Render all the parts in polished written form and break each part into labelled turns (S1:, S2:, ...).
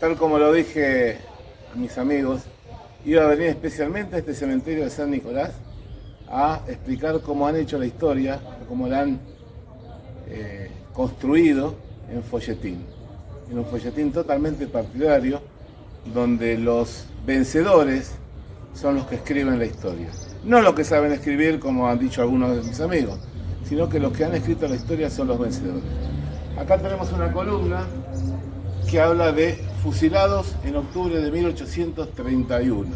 S1: Tal como lo dije a mis amigos, iba a venir especialmente a este cementerio de San Nicolás a explicar cómo han hecho la historia, cómo la han construido en folletín. En un folletín totalmente partidario, donde los vencedores son los que escriben la historia. No los que saben escribir, como han dicho algunos de mis amigos, sino que los que han escrito la historia son los vencedores. Acá tenemos una columna que habla de fusilados en octubre de 1831,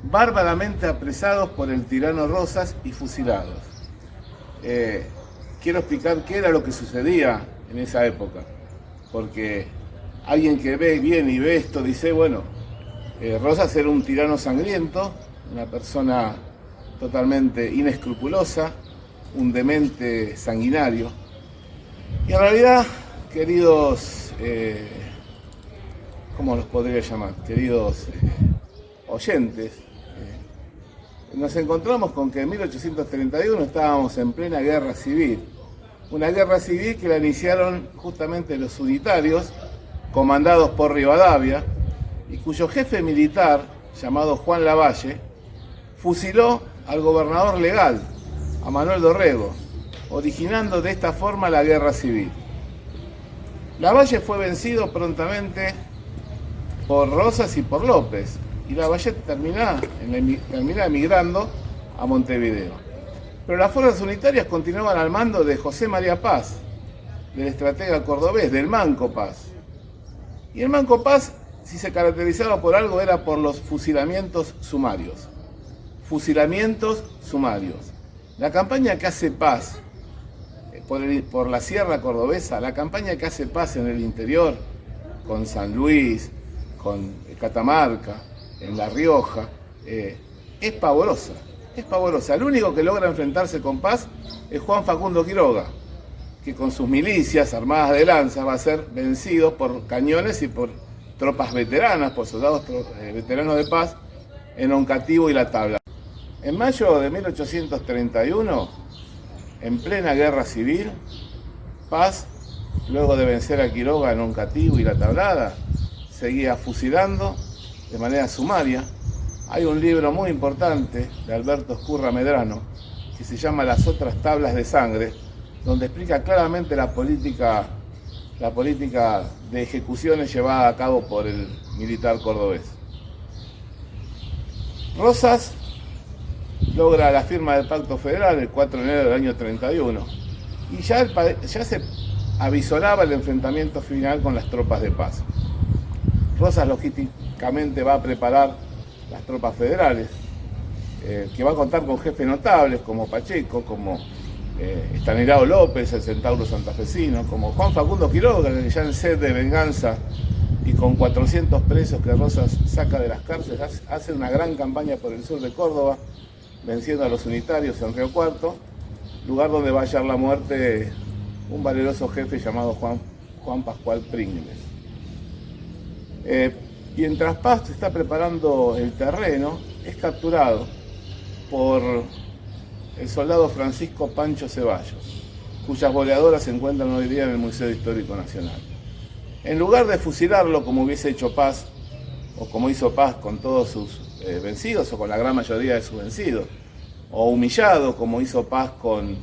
S1: bárbaramente apresados por el tirano Rosas y fusilados. Quiero explicar qué era lo que sucedía en esa época, porque alguien que viene y ve esto dice, bueno, Rosas era un tirano sangriento, una persona totalmente inescrupulosa, un demente sanguinario. Y en realidad, queridos, ¿cómo los podría llamar? Queridos oyentes, nos encontramos con que en 1831 estábamos en plena guerra civil. Una guerra civil que la iniciaron justamente los unitarios, comandados por Rivadavia, y cuyo jefe militar, llamado Juan Lavalle, fusiló al gobernador legal, a Manuel Dorrego, originando de esta forma la guerra civil. Lavalle fue vencido prontamente por Rosas y por López, y Lavalle termina emigrando a Montevideo. Pero las fuerzas unitarias continuaban al mando de José María Paz, del estratega cordobés, del Manco Paz. Y el Manco Paz, si se caracterizaba por algo, era por los fusilamientos sumarios. Fusilamientos sumarios. La campaña que hace Paz por la Sierra Cordobesa, la campaña que hace Paz en el interior, con San Luis, con Catamarca, en La Rioja, es pavorosa, es pavorosa. El único que logra enfrentarse con Paz es Juan Facundo Quiroga, que con sus milicias armadas de lanza va a ser vencido por cañones y por tropas veteranas, por soldados veteranos de Paz, en Oncativo y La Tabla. En mayo de 1831, en plena guerra civil, Paz, luego de vencer a Quiroga en Oncativo y La Tablada, seguía fusilando de manera sumaria. Hay un libro muy importante de Alberto Escurra Medrano que se llama Las otras tablas de sangre, donde explica claramente la política de ejecuciones llevada a cabo por el militar cordobés. Rosas logra la firma del Pacto Federal el 4 de enero del año 31 y ya se avisoraba el enfrentamiento final con las tropas de Paz. Rosas logísticamente va a preparar las tropas federales, que va a contar con jefes notables como Pacheco, como Estanislao López, el centauro santafesino, como Juan Facundo Quiroga, que ya en sed de venganza y con 400 presos que Rosas saca de las cárceles, hace una gran campaña por el sur de Córdoba, venciendo a los unitarios en Río Cuarto, lugar donde va a hallar la muerte un valeroso jefe llamado Juan Pascual Pringles. Mientras Paz está preparando el terreno, es capturado por el soldado Francisco Pancho Ceballos, cuyas boleadoras se encuentran hoy día en el Museo Histórico Nacional. En lugar de fusilarlo como hubiese hecho Paz, o como hizo Paz con todos sus vencidos, o con la gran mayoría de sus vencidos, o humillado como hizo Paz con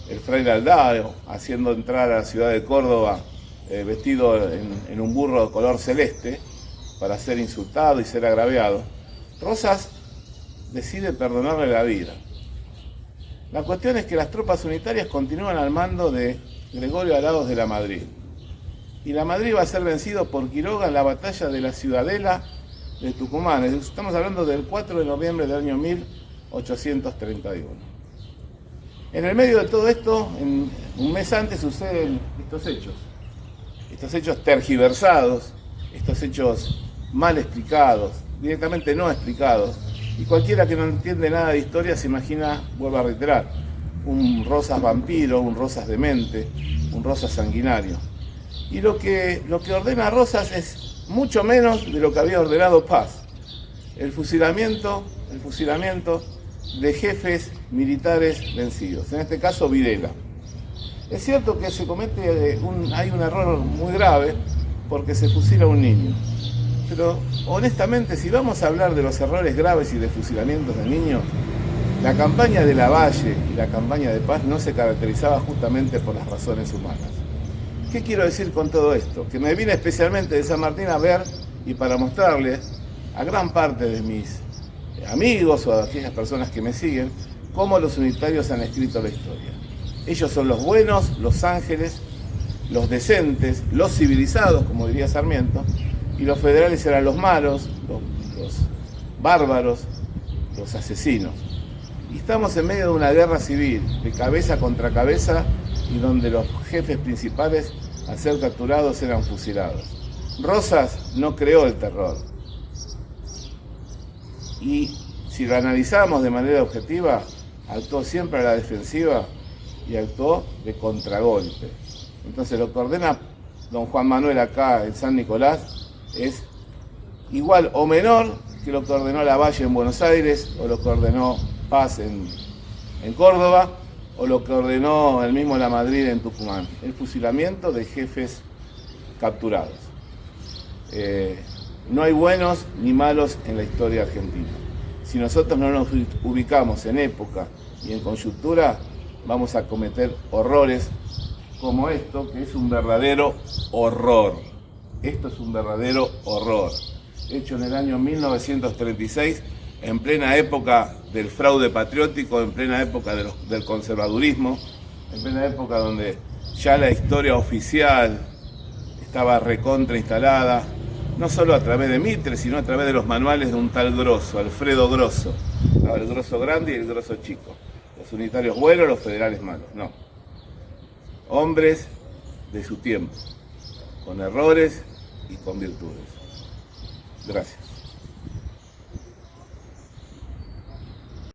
S1: el fraile Aldao, haciendo entrar a la ciudad de Córdoba vestido en un burro de color celeste, para ser insultado y ser agraviado, Rosas decide perdonarle la vida. La cuestión es que las tropas unitarias continúan al mando de Gregorio Araos de la Madrid. Y la Madrid va a ser vencido por Quiroga en la batalla de la Ciudadela de Tucumán. Estamos hablando del 4 de noviembre del año 1831. En el medio de todo esto, un mes antes suceden estos hechos tergiversados, estos hechos mal explicados, directamente no explicados, y cualquiera que no entiende nada de historia se imagina, vuelvo a reiterar, un Rosas vampiro, un Rosas demente, un Rosas sanguinario. Y lo que ordena Rosas es mucho menos de lo que había ordenado Paz: el fusilamiento de jefes militares vencidos, en este caso Videla. Es cierto que se comete hay un error muy grave, porque se fusila a un niño. Pero honestamente, si vamos a hablar de los errores graves y de fusilamientos de niños, la campaña de Lavalle y la campaña de Paz no se caracterizaba justamente por las razones humanas. ¿Qué quiero decir con todo esto? Que me vine especialmente de San Martín a ver y para mostrarle a gran parte de mis amigos o a aquellas personas que me siguen cómo los unitarios han escrito la historia. Ellos son los buenos, los ángeles, los decentes, los civilizados, como diría Sarmiento, y los federales eran los malos, los bárbaros, los asesinos. Y estamos en medio de una guerra civil, de cabeza contra cabeza, y donde los jefes principales, al ser capturados, eran fusilados. Rosas no creó el terror. Y si lo analizamos de manera objetiva, actuó siempre a la defensiva y actuó de contragolpe. Entonces lo que ordena don Juan Manuel acá en San Nicolás es igual o menor que lo que ordenó Lavalle en Buenos Aires, o lo que ordenó Paz en Córdoba, o lo que ordenó el mismo Lamadrid en Tucumán, el fusilamiento de jefes capturados. No hay buenos ni malos en la historia argentina. Si nosotros no nos ubicamos en época y en coyuntura, vamos a cometer horrores como esto, que es un verdadero horror. Esto es un verdadero horror. Hecho en el año 1936, en plena época del fraude patriótico, en plena época del conservadurismo, en plena época donde ya la historia oficial estaba recontra instalada, no solo a través de Mitre, sino a través de los manuales de un tal Grosso, Alfredo Grosso. El Grosso grande y el Grosso chico. Los unitarios buenos, los federales malos. No. Hombres de su tiempo, con errores y con virtudes. Gracias.